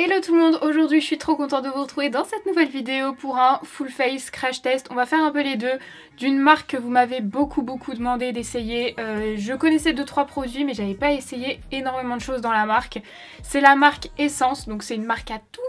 Hello tout le monde, aujourd'hui je suis trop contente de vous retrouver dans cette nouvelle vidéo pour un full face crash test. On va faire un peu les deux, d'une marque que vous m'avez beaucoup demandé d'essayer. Je connaissais 2-3 produits mais j'avais pas essayé énormément de choses dans la marque. C'est la marque Essence, donc c'est une marque à tout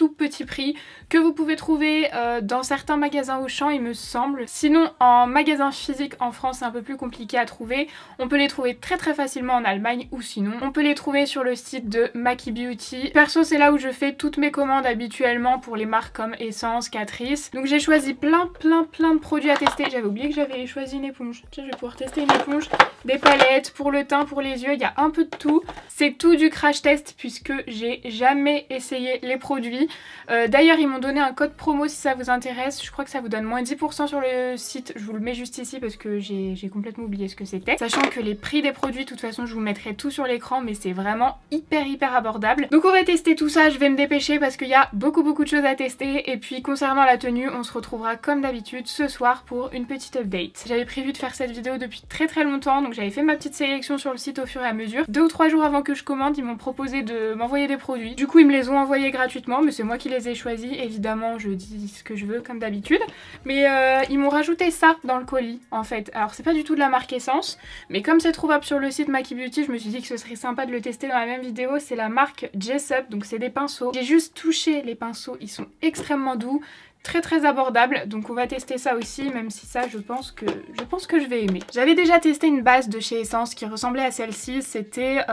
petit prix que vous pouvez trouver dans certains magasins Auchan il me semble. Sinon en magasin physique en France c'est un peu plus compliqué à trouver. On peut les trouver très facilement en Allemagne ou sinon on peut les trouver sur le site de Maki Beauty. Perso c'est là où je fais toutes mes commandes habituellement pour les marques comme Essence, Catrice. Donc j'ai choisi plein de produits à tester. J'avais oublié que j'avais choisi une éponge. Tiens, je vais pouvoir tester une éponge, des palettes pour le teint, pour les yeux, il y a un peu de tout. C'est tout du crash test puisque j'ai jamais essayé les produits. D'ailleurs ils m'ont donné un code promo si ça vous intéresse. Je crois que ça vous donne moins 10% sur le site. Je vous le mets juste ici parce que j'ai complètement oublié ce que c'était. Sachant que les prix des produits, de toute façon je vous mettrai tout sur l'écran, mais c'est vraiment hyper abordable. Donc on va tester tout ça, je vais me dépêcher parce qu'il y a beaucoup de choses à tester. Et puis concernant la tenue, on se retrouvera comme d'habitude ce soir pour une petite update. J'avais prévu de faire cette vidéo depuis très longtemps, donc j'avais fait ma petite sélection sur le site au fur et à mesure. 2 ou 3 jours avant que je commande, ils m'ont proposé de m'envoyer des produits. Du coup ils me les ont envoyés gratuitement, mais c'est moi qui les ai choisis. Évidemment je dis ce que je veux comme d'habitude. Mais ils m'ont rajouté ça dans le colis en fait. Alors c'est pas du tout de la marque Essence, mais comme c'est trouvable sur le site Maki Beauty, je me suis dit que ce serait sympa de le tester dans la même vidéo. C'est la marque Jessup, donc c'est des pinceaux. J'ai juste touché les pinceaux, ils sont extrêmement doux, très abordables, donc on va tester ça aussi, même si ça je pense que je vais aimer. J'avais déjà testé une base de chez Essence qui ressemblait à celle-ci, c'était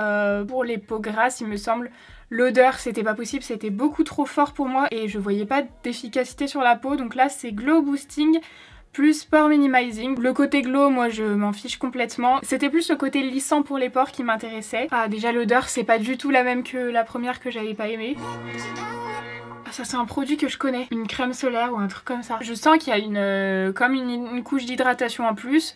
pour les peaux grasses il me semble. L'odeur c'était pas possible, c'était beaucoup trop fort pour moi et je voyais pas d'efficacité sur la peau, donc là c'est Glow Boosting plus Pore Minimizing. Le côté glow, moi je m'en fiche complètement. C'était plus le côté lissant pour les pores qui m'intéressait. Ah déjà l'odeur c'est pas du tout la même que la première que j'avais pas aimée. Ah, ça c'est un produit que je connais. Une crème solaire ou un truc comme ça. Je sens qu'il y a comme une couche d'hydratation en plus.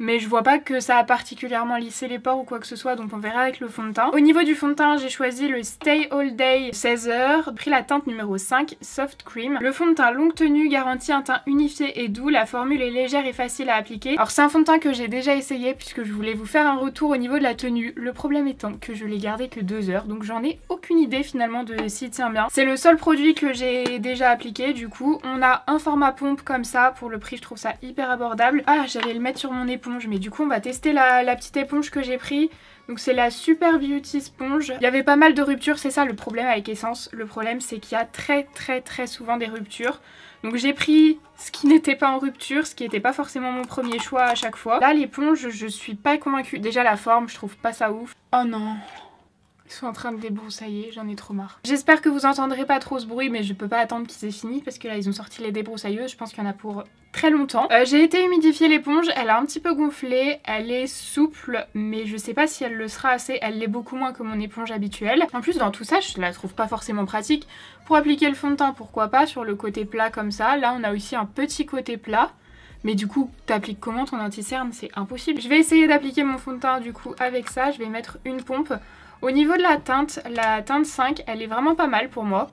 Mais je vois pas que ça a particulièrement lissé les pores ou quoi que ce soit, donc on verra avec le fond de teint. Au niveau du fond de teint, j'ai choisi le Stay All Day 16h, pris la teinte numéro 5, Soft Cream. Le fond de teint longue tenue garantit un teint unifié et doux, la formule est légère et facile à appliquer. Alors c'est un fond de teint que j'ai déjà essayé puisque je voulais vous faire un retour au niveau de la tenue. Le problème étant que je l'ai gardé que 2 heures, donc j'en ai aucune idée finalement de s'il tient bien. C'est le seul produit que j'ai déjà appliqué, du coup on a un format pompe comme ça, pour le prix je trouve ça hyper abordable. Ah j'allais le mettre sur mon éponge, mais du coup on va tester la petite éponge que j'ai pris. Donc c'est la Super Beauty Sponge. Il y avait pas mal de ruptures, c'est ça le problème avec Essence. Le problème c'est qu'il y a très souvent des ruptures. Donc j'ai pris ce qui n'était pas en rupture, ce qui n'était pas forcément mon premier choix à chaque fois. Là l'éponge je suis pas convaincue. Déjà la forme je trouve pas ça ouf. Oh non, ils sont en train de débroussailler, j'en ai trop marre. J'espère que vous entendrez pas trop ce bruit, mais je peux pas attendre qu'ils aient fini parce que là ils ont sorti les débroussailleuses, je pense qu'il y en a pour très longtemps. J'ai été humidifier l'éponge, elle a un petit peu gonflé, elle est souple, mais je sais pas si elle le sera assez, elle l'est beaucoup moins que mon éponge habituelle. En plus dans tout ça, je la trouve pas forcément pratique. Pour appliquer le fond de teint, pourquoi pas, sur le côté plat comme ça. Là on a aussi un petit côté plat. Mais du coup, t'appliques comment ton anti-cerne? C'est impossible. Je vais essayer d'appliquer mon fond de teint du coup avec ça, je vais mettre une pompe. Au niveau de la teinte 5, elle est vraiment pas mal pour moi.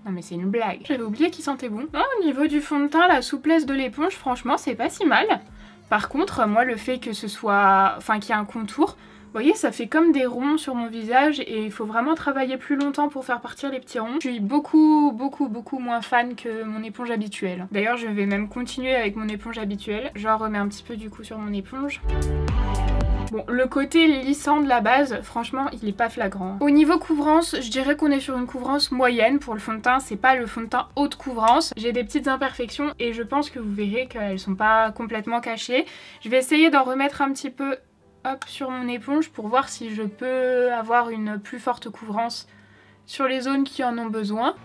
Non mais c'est une blague. J'avais oublié qu'il sentait bon. Non, au niveau du fond de teint, la souplesse de l'éponge, franchement, c'est pas si mal. Par contre, moi, le fait que ce soit... Enfin, qu'il y ait un contour, vous voyez, ça fait comme des ronds sur mon visage et il faut vraiment travailler plus longtemps pour faire partir les petits ronds. Je suis beaucoup moins fan que mon éponge habituelle. D'ailleurs, je vais même continuer avec mon éponge habituelle. J'en remets un petit peu du coup sur mon éponge. Bon, le côté lissant de la base, franchement, il est pas flagrant. Au niveau couvrance, je dirais qu'on est sur une couvrance moyenne pour le fond de teint. C'est pas le fond de teint haute couvrance. J'ai des petites imperfections et je pense que vous verrez qu'elles sont pas complètement cachées. Je vais essayer d'en remettre un petit peu hop, sur mon éponge pour voir si je peux avoir une plus forte couvrance sur les zones qui en ont besoin.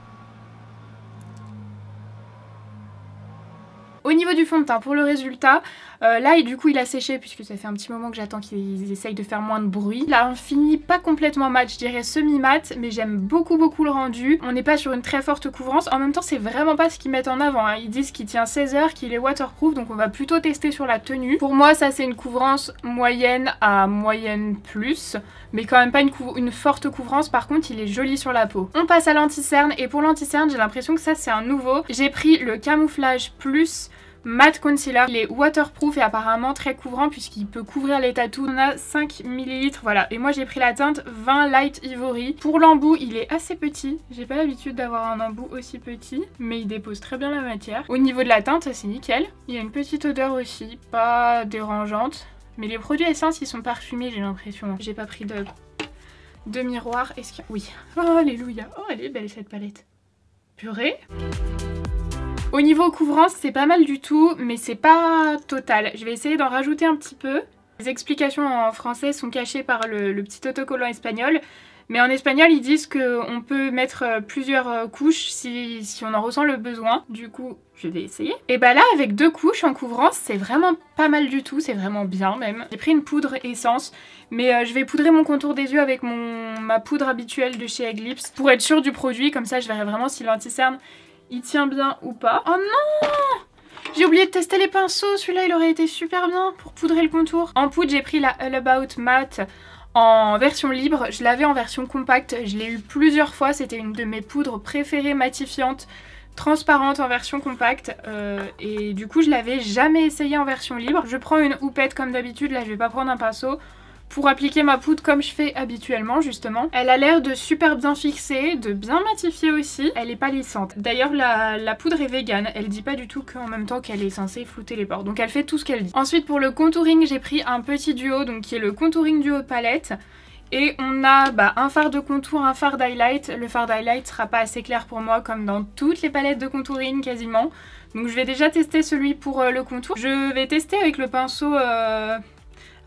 Au niveau du fond de teint, pour le résultat, là et du coup il a séché puisque ça fait un petit moment que j'attends qu'ils essayent de faire moins de bruit. Il a un fini pas complètement mat, je dirais semi-mat, mais j'aime beaucoup le rendu. On n'est pas sur une très forte couvrance, en même temps c'est vraiment pas ce qu'ils mettent en avant, hein. Ils disent qu'il tient 16 heures, qu'il est waterproof, donc on va plutôt tester sur la tenue. Pour moi ça c'est une couvrance moyenne à moyenne plus, mais quand même pas une forte couvrance. Par contre il est joli sur la peau. On passe à l'anti-cerne et pour l'anti-cerne j'ai l'impression que ça c'est un nouveau. J'ai pris le Camouflage Plus Matte Concealer. Il est waterproof et apparemment très couvrant puisqu'il peut couvrir les tatous. On a 5 ml, voilà. Et moi j'ai pris la teinte 20 Light Ivory. Pour l'embout, il est assez petit. J'ai pas l'habitude d'avoir un embout aussi petit, mais il dépose très bien la matière. Au niveau de la teinte, c'est nickel. Il y a une petite odeur aussi, pas dérangeante. Mais les produits Essence, ils sont parfumés, j'ai l'impression. J'ai pas pris de miroir. Est-ce qu'il y a... Oui. Oh, alléluia. Oh, elle est belle cette palette. Purée. Au niveau couvrance, c'est pas mal du tout, mais c'est pas total. Je vais essayer d'en rajouter un petit peu. Les explications en français sont cachées par le petit autocollant espagnol. Mais en espagnol, ils disent qu'on peut mettre plusieurs couches si on en ressent le besoin. Du coup, je vais essayer. Et bah là, avec 2 couches en couvrance, c'est vraiment pas mal du tout. C'est vraiment bien même. J'ai pris une poudre Essence, mais je vais poudrer mon contour des yeux avec ma poudre habituelle de chez Egg Lips pour être sûre du produit. Comme ça, je verrai vraiment si l'anti-cerne il tient bien ou pas. Oh non! J'ai oublié de tester les pinceaux. Celui-là, il aurait été super bien pour poudrer le contour. En poudre, j'ai pris la All About Matte en version libre. Je l'avais en version compacte. Je l'ai eu plusieurs fois. C'était une de mes poudres préférées matifiantes, transparente en version compacte. Et du coup, je l'avais jamais essayé en version libre. Je prends une houppette comme d'habitude. Là, je vais pas prendre un pinceau pour appliquer ma poudre comme je fais habituellement justement. Elle a l'air de super bien fixer, de bien matifier aussi. Elle est pas lissante. D'ailleurs la poudre est vegan. Elle dit pas du tout qu'en même temps qu'elle est censée flouter les pores. Donc elle fait tout ce qu'elle dit. Ensuite pour le contouring j'ai pris un petit duo donc qui est le contouring duo palette. Et on a un fard de contour, un fard d'highlight. Le fard d'highlight sera pas assez clair pour moi comme dans toutes les palettes de contouring quasiment. Donc je vais déjà tester celui pour le contour. Je vais tester avec le pinceau...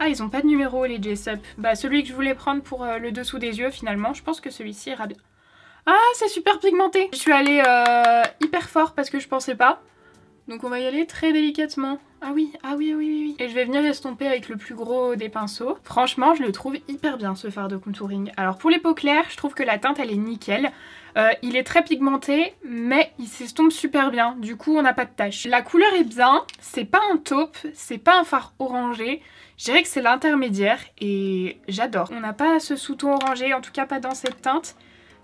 Ah, ils ont pas de numéro les Jessup. Bah celui que je voulais prendre pour le dessous des yeux finalement. Je pense que celui-ci ira bien. Ah, c'est super pigmenté. Je suis allée hyper fort parce que je pensais pas. Donc on va y aller très délicatement. Ah oui, ah oui, oui, oui, oui. Et je vais venir estomper avec le plus gros des pinceaux. Franchement, je le trouve hyper bien ce fard de contouring. Alors pour les peaux claires, je trouve que la teinte elle est nickel. Il est très pigmenté, mais il s'estompe super bien. Du coup, on n'a pas de taches. La couleur est bien. C'est pas un taupe, c'est pas un fard orangé. Je dirais que c'est l'intermédiaire et j'adore. On n'a pas ce sous-ton orangé, en tout cas pas dans cette teinte.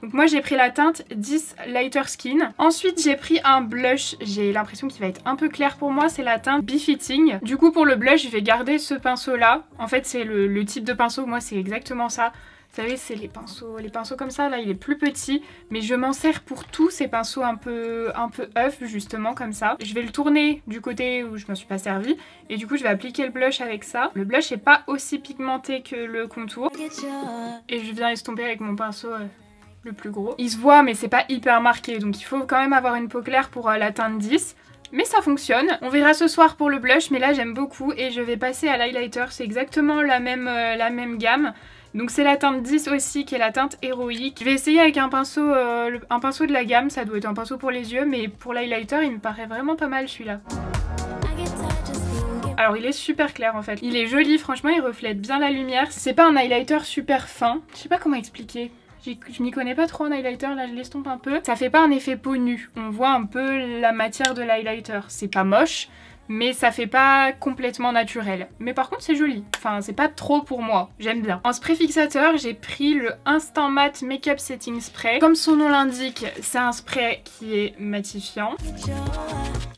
Donc moi j'ai pris la teinte 10 Lighter Skin. Ensuite j'ai pris un blush, j'ai l'impression qu'il va être un peu clair pour moi, c'est la teinte Befitting. Du coup pour le blush je vais garder ce pinceau là. En fait c'est le type de pinceau, moi c'est exactement ça. Vous savez c'est les pinceaux comme ça, là il est plus petit. Mais je m'en sers pour tous ces pinceaux un peu œuf justement comme ça. Je vais le tourner du côté où je me suis pas servie. Et du coup je vais appliquer le blush avec ça. Le blush n'est pas aussi pigmenté que le contour. Et je viens estomper avec mon pinceau... le plus gros. Il se voit mais c'est pas hyper marqué donc il faut quand même avoir une peau claire pour la teinte 10. Mais ça fonctionne. On verra ce soir pour le blush mais là j'aime beaucoup et je vais passer à l'highlighter. C'est exactement la même gamme. Donc c'est la teinte 10 aussi qui est la teinte héroïque. Je vais essayer avec un pinceau de la gamme. Ça doit être un pinceau pour les yeux mais pour l'highlighter il me paraît vraiment pas mal celui-là. Alors il est super clair en fait. Il est joli franchement, il reflète bien la lumière. C'est pas un highlighter super fin. Je sais pas comment expliquer. Je m'y connais pas trop en highlighter, là je l'estompe un peu. Ça fait pas un effet peau nue, on voit un peu la matière de l'highlighter. C'est pas moche, mais ça fait pas complètement naturel. Mais par contre c'est joli, enfin c'est pas trop pour moi, j'aime bien. En spray fixateur, j'ai pris le Instant Matte Makeup Setting Spray. Comme son nom l'indique, c'est un spray qui est matifiant.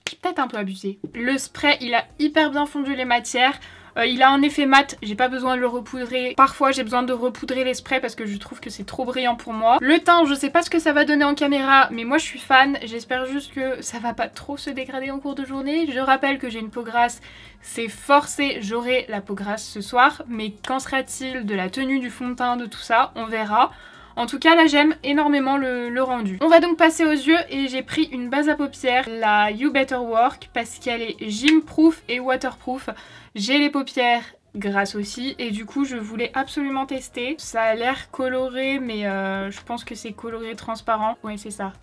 J'ai peut-être un peu abusé. Le spray, il a hyper bien fondu les matières. Il a un effet mat, j'ai pas besoin de le repoudrer. Parfois j'ai besoin de repoudrer les sprays parce que je trouve que c'est trop brillant pour moi. Le teint, je sais pas ce que ça va donner en caméra, mais moi je suis fan. J'espère juste que ça va pas trop se dégrader en cours de journée. Je rappelle que j'ai une peau grasse, c'est forcé, j'aurai la peau grasse ce soir. Mais qu'en sera-t-il de la tenue du fond de teint, de tout ça? On verra. En tout cas là j'aime énormément le rendu. On va donc passer aux yeux et j'ai pris une base à paupières, la You Better Work, parce qu'elle est gym proof et waterproof. J'ai les paupières grasses aussi et du coup je voulais absolument tester. Ça a l'air coloré mais je pense que c'est coloré transparent. Ouais c'est ça.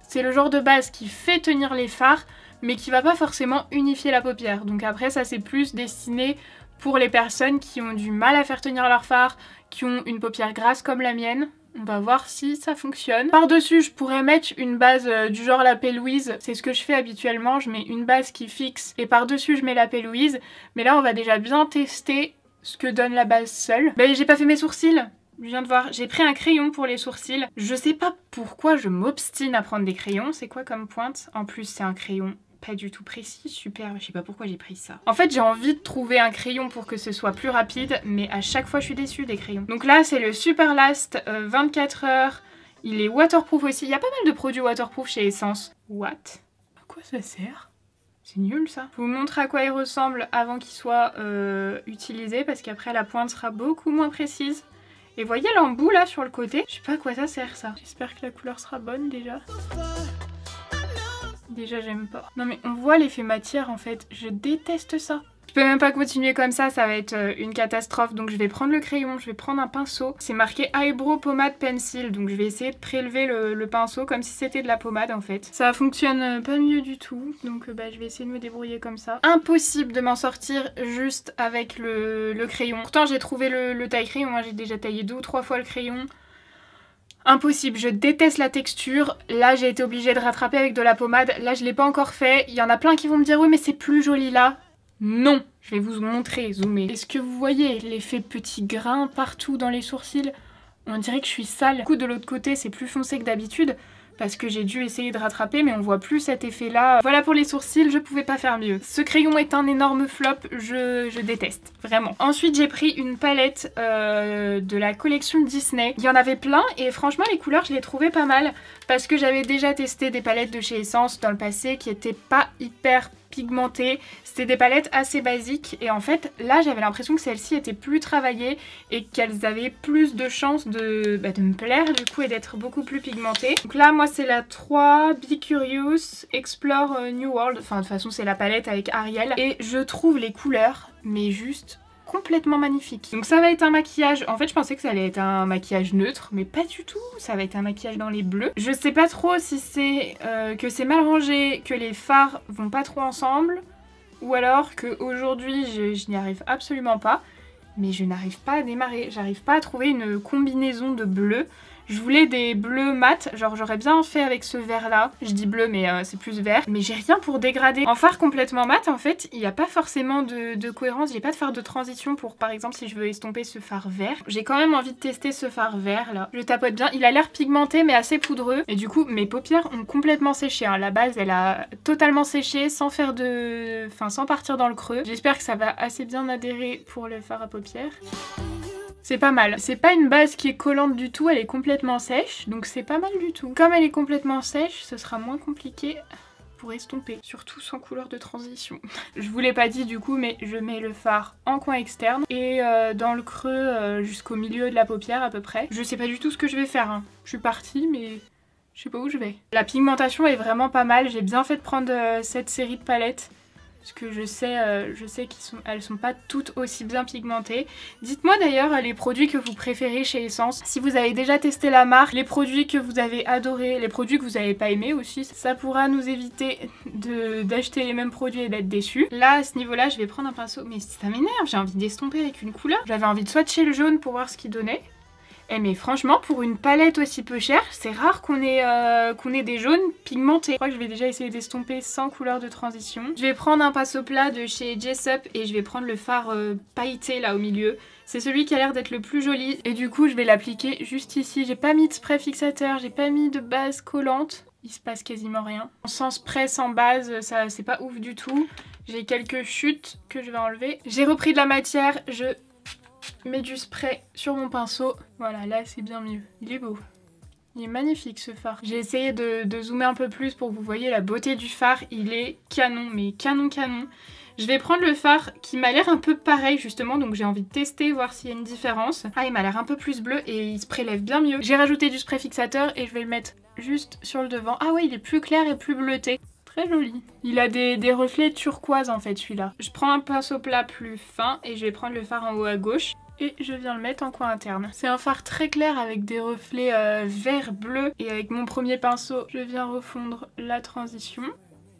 C'est le genre de base qui fait tenir les fards mais qui va pas forcément unifier la paupière. Donc après ça c'est plus destiné pour les personnes qui ont du mal à faire tenir leur fard, qui ont une paupière grasse comme la mienne. On va voir si ça fonctionne. Par-dessus, je pourrais mettre une base du genre la P. Louise. C'est ce que je fais habituellement. Je mets une base qui fixe et par-dessus, je mets la P. Louise. Mais là, on va déjà bien tester ce que donne la base seule. Mais j'ai pas fait mes sourcils. Je viens de voir. J'ai pris un crayon pour les sourcils. Je sais pas pourquoi je m'obstine à prendre des crayons. C'est quoi comme pointe? En plus, c'est un crayon pas du tout précis, super, je sais pas pourquoi j'ai pris ça. En fait j'ai envie de trouver un crayon pour que ce soit plus rapide, mais à chaque fois je suis déçue des crayons. Donc là c'est le Super Last 24 heures, il est waterproof aussi, il y a pas mal de produits waterproof chez Essence. What? À quoi ça sert? C'est nul ça. Je vous montre à quoi il ressemble avant qu'il soit utilisé, parce qu'après la pointe sera beaucoup moins précise. Et voyez l'embout là sur le côté, je sais pas à quoi ça sert ça. J'espère que la couleur sera bonne déjà. Déjà j'aime pas. Non mais on voit l'effet matière en fait, je déteste ça. Je peux même pas continuer comme ça va être une catastrophe. Donc je vais prendre le crayon, je vais prendre un pinceau. C'est marqué Eyebrow Pomade Pencil, donc je vais essayer de prélever le pinceau comme si c'était de la pommade en fait. Ça fonctionne pas mieux du tout, donc je vais essayer de me débrouiller comme ça. Impossible de m'en sortir juste avec le crayon. Pourtant j'ai trouvé le taille-crayon, hein. J'ai déjà taillé 2 ou 3 fois le crayon. Impossible, je déteste la texture. Là j'ai été obligée de rattraper avec de la pommade. Là je l'ai pas encore fait. Il y en a plein qui vont me dire oui mais c'est plus joli là. Non, je vais vous montrer, zoomer. Est-ce que vous voyez l'effet petit grain partout dans les sourcils? On dirait que je suis sale. Du coup de l'autre côté c'est plus foncé que d'habitude parce que j'ai dû essayer de rattraper mais on voit plus cet effet là. Voilà pour les sourcils, je pouvais pas faire mieux. Ce crayon est un énorme flop, je déteste, vraiment. Ensuite j'ai pris une palette de la collection Disney. Il y en avait plein et franchement les couleurs je les trouvais pas mal parce que j'avais déjà testé des palettes de chez Essence dans le passé qui étaient pas hyper pigmentées. C'était des palettes assez basiques et en fait là j'avais l'impression que celles-ci étaient plus travaillées et qu'elles avaient plus de chances de me plaire du coup et d'être beaucoup plus pigmentées. Donc là moi c'est la 3 Be Curious Explore New World, enfin de toute façon c'est la palette avec Ariel et je trouve les couleurs mais juste complètement magnifique. Donc ça va être un maquillage, en fait je pensais que ça allait être un maquillage neutre mais pas du tout, ça va être un maquillage dans les bleus. Je sais pas trop si c'est que c'est mal rangé, que les fards vont pas trop ensemble ou alors qu'aujourd'hui je n'y arrive absolument pas, mais je n'arrive pas à démarrer, j'arrive pas à trouver une combinaison de bleus. Je voulais des bleus mat, genre j'aurais bien fait avec ce vert là, je dis bleu mais c'est plus vert, mais j'ai rien pour dégrader. En fard complètement mat en fait, il n'y a pas forcément de cohérence, j'ai pas de fard de transition pour par exemple si je veux estomper ce fard vert. J'ai quand même envie de tester ce fard vert là, je tapote bien, il a l'air pigmenté mais assez poudreux et du coup mes paupières ont complètement séché, hein. La base elle a totalement séché sans faire de... enfin sans partir dans le creux. J'espère que ça va assez bien adhérer pour le fard à paupières. C'est pas mal. C'est pas une base qui est collante du tout, elle est complètement sèche, donc c'est pas mal du tout. Comme elle est complètement sèche, ce sera moins compliqué pour estomper, surtout sans couleur de transition. Je vous l'ai pas dit du coup, mais je mets le fard en coin externe et dans le creux jusqu'au milieu de la paupière à peu près. Je sais pas du tout ce que je vais faire, hein. Je suis partie mais je sais pas où je vais. La pigmentation est vraiment pas mal, j'ai bien fait de prendre cette série de palettes. Parce que je sais qu'elles sont pas toutes aussi bien pigmentées. Dites-moi d'ailleurs les produits que vous préférez chez Essence. Si vous avez déjà testé la marque, les produits que vous avez adorés, les produits que vous avez pas aimés aussi. Ça pourra nous éviter d'acheter les mêmes produits et d'être déçus. Là, à ce niveau-là, je vais prendre un pinceau. Mais ça m'énerve, j'ai envie d'estomper avec une couleur. J'avais envie de swatcher le jaune pour voir ce qu'il donnait. Eh mais franchement, pour une palette aussi peu chère, c'est rare qu'on ait des jaunes pigmentés. Je crois que je vais déjà essayer d'estomper sans couleur de transition. Je vais prendre un pinceau plat de chez Jessup et je vais prendre le fard pailleté là au milieu. C'est celui qui a l'air d'être le plus joli et du coup je vais l'appliquer juste ici. J'ai pas mis de spray fixateur, j'ai pas mis de base collante. Il se passe quasiment rien. Sans spray, sans base, ça c'est pas ouf du tout. J'ai quelques chutes que je vais enlever. J'ai repris de la matière, je mets du spray sur mon pinceau. Voilà, là c'est bien mieux. Il est beau. Il est magnifique ce fard. J'ai essayé de zoomer un peu plus pour que vous voyez la beauté du fard. Il est canon, mais canon canon. Je vais prendre le fard qui m'a l'air un peu pareil justement, donc j'ai envie de tester, voir s'il y a une différence. Ah, il m'a l'air un peu plus bleu et il se prélève bien mieux. J'ai rajouté du spray fixateur et je vais le mettre juste sur le devant. Ah ouais, il est plus clair et plus bleuté. Très joli. Il a des reflets turquoise en fait celui-là. Je prends un pinceau plat plus fin et je vais prendre le fard en haut à gauche. Et je viens le mettre en coin interne. C'est un fard très clair avec des reflets vert bleu. Et avec mon premier pinceau, je viens refondre la transition.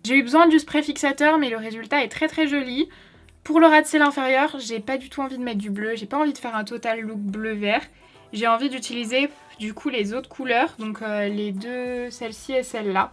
J'ai eu besoin du spray fixateur mais le résultat est très très joli. Pour le ras de cils inférieur, j'ai pas du tout envie de mettre du bleu. J'ai pas envie de faire un total look bleu-vert. J'ai envie d'utiliser du coup les autres couleurs. Donc les deux, celle-ci et celle-là.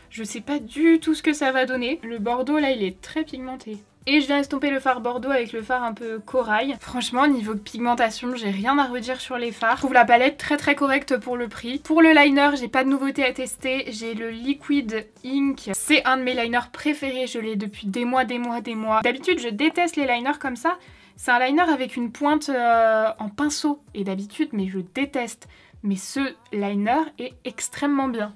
Je sais pas du tout ce que ça va donner. Le bordeaux là il est très pigmenté. Et je viens estomper le fard Bordeaux avec le fard un peu corail. Franchement, niveau pigmentation, j'ai rien à redire sur les fards. Je trouve la palette très correcte pour le prix. Pour le liner, j'ai pas de nouveauté à tester. J'ai le Liquid Ink. C'est un de mes liners préférés. Je l'ai depuis des mois. D'habitude, je déteste les liners comme ça. C'est un liner avec une pointe en pinceau. Et d'habitude, mais je déteste. Mais ce liner est extrêmement bien.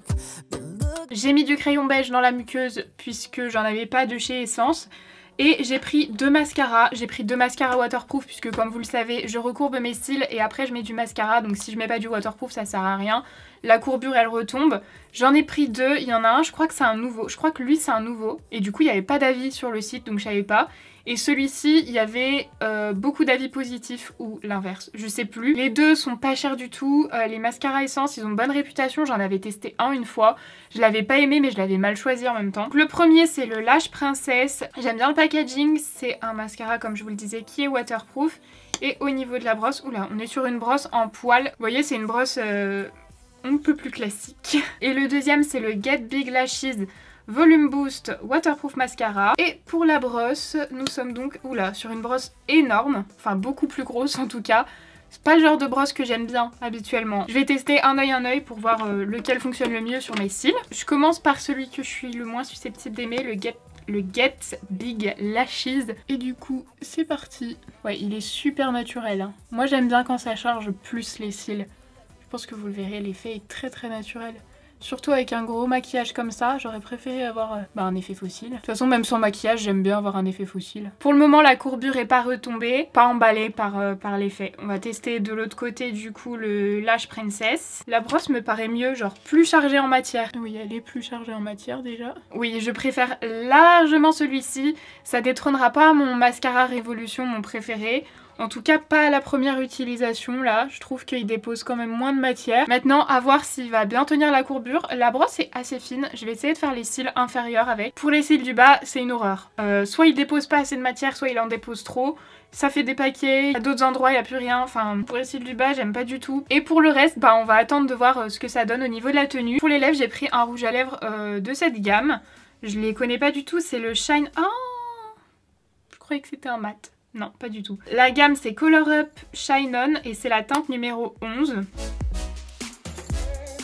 J'ai mis du crayon beige dans la muqueuse puisque j'en avais pas de chez Essence. Et j'ai pris deux mascaras. J'ai pris deux mascaras waterproof puisque comme vous le savez, je recourbe mes cils et après je mets du mascara. Donc si je mets pas du waterproof, ça sert à rien. La courbure elle retombe. J'en ai pris deux. Il y en a un, je crois que c'est un nouveau. Je crois que lui c'est un nouveau. Et du coup il n'y avait pas d'avis sur le site donc je savais pas. Et celui-ci, il y avait beaucoup d'avis positifs ou l'inverse, je sais plus. Les deux sont pas chers du tout. Les mascaras Essence, ils ont bonne réputation. J'en avais testé un une fois. Je l'avais pas aimé mais je l'avais mal choisi en même temps. Donc, le premier c'est le Lash Princess. J'aime bien le packaging. C'est un mascara comme je vous le disais qui est waterproof. Et au niveau de la brosse, oula, on est sur une brosse en poil. Vous voyez c'est une brosse un peu plus classique. Et le deuxième c'est le Get Big Lashes Volume Boost Waterproof Mascara. Et pour la brosse, nous sommes donc sur une brosse énorme, enfin beaucoup plus grosse en tout cas. C'est pas le genre de brosse que j'aime bien habituellement. Je vais tester un œil pour voir lequel fonctionne le mieux sur mes cils. Je commence par celui que je suis le moins susceptible d'aimer, le Get Big Lashes. Et du coup, c'est parti. Ouais, il est super naturel. Hein. Moi j'aime bien quand ça charge plus les cils. Je pense que vous le verrez, l'effet est très naturel. Surtout avec un gros maquillage comme ça, j'aurais préféré avoir un effet fossile. De toute façon, même sans maquillage, j'aime bien avoir un effet fossile. Pour le moment, la courbure est pas retombée, pas emballée par l'effet. On va tester de l'autre côté, du coup, le Lash Princess. La brosse me paraît mieux, genre plus chargée en matière. Oui, elle est plus chargée en matière déjà. Oui, je préfère largement celui-ci. Ça détrônera pas mon mascara Révolution, mon préféré. En tout cas pas à la première utilisation là, je trouve qu'il dépose quand même moins de matière. Maintenant à voir s'il va bien tenir la courbure. La brosse est assez fine, je vais essayer de faire les cils inférieurs avec. Pour les cils du bas c'est une horreur. Soit il dépose pas assez de matière, soit il en dépose trop. Ça fait des paquets, à d'autres endroits il n'y a plus rien, enfin pour les cils du bas j'aime pas du tout. Et pour le reste on va attendre de voir ce que ça donne au niveau de la tenue. Pour les lèvres j'ai pris un rouge à lèvres de cette gamme. Je les connais pas du tout, c'est le Shine... Oh, je croyais que c'était un mat. Non, pas du tout. La gamme c'est Color Up Shine On et c'est la teinte numéro 11.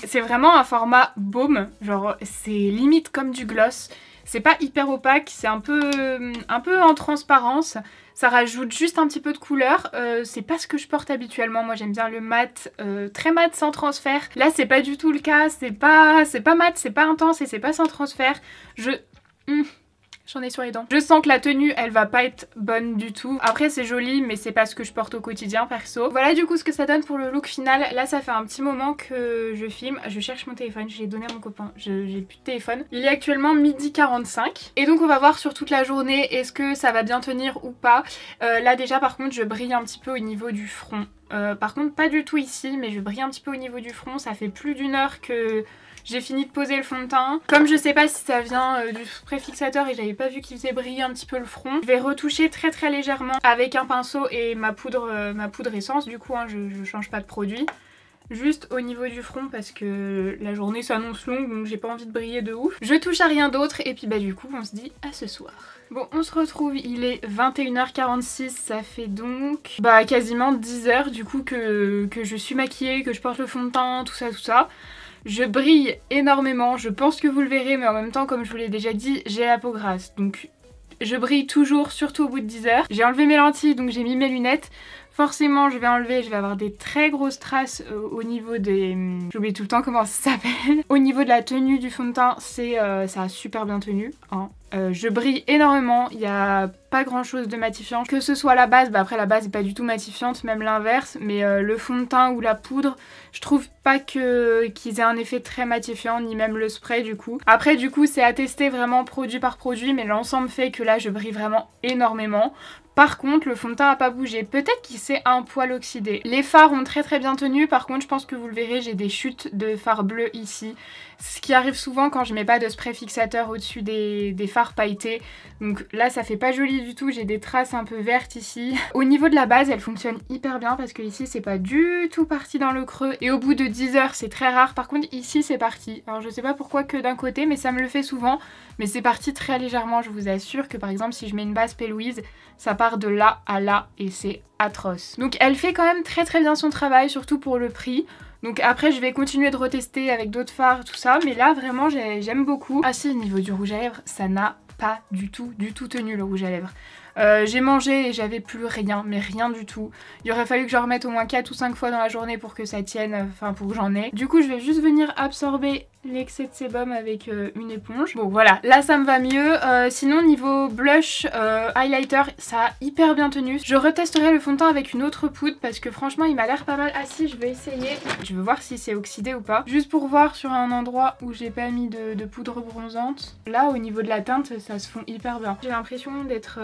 C'est vraiment un format baume, genre c'est limite comme du gloss. C'est pas hyper opaque, c'est un peu en transparence. Ça rajoute juste un petit peu de couleur. C'est pas ce que je porte habituellement. Moi j'aime bien le mat, très mat sans transfert. Là c'est pas du tout le cas. C'est pas mat, c'est pas intense et c'est pas sans transfert. J'en ai sur les dents. Je sens que la tenue, elle va pas être bonne du tout. Après, c'est joli, mais c'est pas ce que je porte au quotidien, perso. Voilà du coup ce que ça donne pour le look final. Là, ça fait un petit moment que je filme. Je cherche mon téléphone, je l'ai donné à mon copain. J'ai plus de téléphone. Il est actuellement 12h45. Et donc, on va voir sur toute la journée, est-ce que ça va bien tenir ou pas. Là, déjà, par contre, je brille un petit peu au niveau du front. Par contre, pas du tout ici, mais je brille un petit peu au niveau du front. Ça fait plus d'une heure que... j'ai fini de poser le fond de teint. Comme je sais pas si ça vient du spray fixateur et j'avais pas vu qu'il faisait briller un petit peu le front, je vais retoucher très légèrement avec un pinceau et ma poudre essence du coup, hein, je change pas de produit. Juste au niveau du front parce que la journée s'annonce longue donc j'ai pas envie de briller de ouf. Je touche à rien d'autre et puis du coup on se dit à ce soir. Bon, on se retrouve, il est 21h46, ça fait donc quasiment 10h du coup que je suis maquillée, que je porte le fond de teint, tout ça. Je brille énormément, je pense que vous le verrez, mais en même temps, comme je vous l'ai déjà dit, j'ai la peau grasse. Donc je brille toujours, surtout au bout de 10 heures. J'ai enlevé mes lentilles, donc j'ai mis mes lunettes. Forcément, je vais avoir des très grosses traces au niveau des... J'oublie tout le temps comment ça s'appelle. Au niveau de la tenue du fond de teint, ça a super bien tenu. Hein. Je brille énormément, il n'y a pas grand chose de matifiant. Que ce soit la base, après la base n'est pas du tout matifiante, même l'inverse. Mais le fond de teint ou la poudre, je trouve pas qu'ils aient un effet très matifiant, ni même le spray du coup. Après du coup, c'est à tester vraiment produit par produit, mais l'ensemble fait que là, je brille vraiment énormément. Par contre, le fond de teint n'a pas bougé. Peut-être qu'il s'est un poil oxydé. Les fards ont très bien tenu. Par contre, je pense que vous le verrez, j'ai des chutes de fard bleu ici. Ce qui arrive souvent quand je mets pas de spray fixateur au-dessus des fards. fard pailleté. Donc là ça fait pas joli du tout, j'ai des traces un peu vertes ici. Au niveau de la base elle fonctionne hyper bien parce que ici c'est pas du tout parti dans le creux et au bout de 10 heures c'est très rare. Par contre ici c'est parti. Alors je sais pas pourquoi que d'un côté mais ça me le fait souvent. Mais c'est parti très légèrement, je vous assure que par exemple si je mets une base P. Louise, ça part de là à là et c'est atroce. Donc elle fait quand même très bien son travail, surtout pour le prix. Donc après je vais continuer de retester avec d'autres fards tout ça, mais là vraiment j'aime beaucoup. Ah si, au niveau du rouge à lèvres ça n'a pas du tout tenu le rouge à lèvres. J'ai mangé et j'avais plus rien, mais rien du tout. Il aurait fallu que je remette au moins 4 ou 5 fois dans la journée pour que ça tienne, enfin pour que j'en ai. Du coup je vais juste venir absorber l'excès de sébum avec une éponge. Bon voilà, là ça me va mieux. Sinon niveau blush, highlighter, ça a hyper bien tenu. Je retesterai le fond de teint avec une autre poudre parce que franchement il m'a l'air pas mal. Ah si, je vais essayer. Je veux voir si c'est oxydé ou pas. Juste pour voir sur un endroit où j'ai pas mis de poudre bronzante. Là au niveau de la teinte ça se fond hyper bien. J'ai l'impression d'être...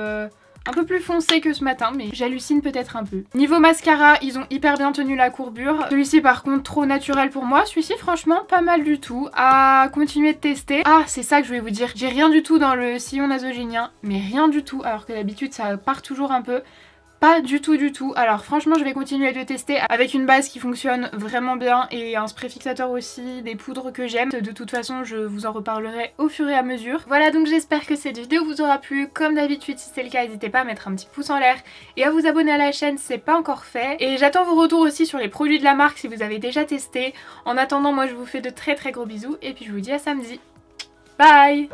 un peu plus foncé que ce matin, mais j'hallucine peut-être un peu. Niveau mascara, ils ont hyper bien tenu la courbure. Celui-ci par contre trop naturel pour moi. Celui-ci franchement pas mal du tout. À continuer de tester. Ah, c'est ça que je voulais vous dire. J'ai rien du tout dans le sillon nasogénien, mais rien du tout. Alors que d'habitude ça part toujours un peu. Pas du tout. Alors franchement je vais continuer de tester avec une base qui fonctionne vraiment bien et un spray fixateur aussi, des poudres que j'aime. De toute façon je vous en reparlerai au fur et à mesure. Voilà, donc j'espère que cette vidéo vous aura plu. Comme d'habitude si c'est le cas n'hésitez pas à mettre un petit pouce en l'air et à vous abonner à la chaîne si c'est pas encore fait. Et j'attends vos retours aussi sur les produits de la marque si vous avez déjà testé. En attendant moi je vous fais de très gros bisous et puis je vous dis à samedi. Bye.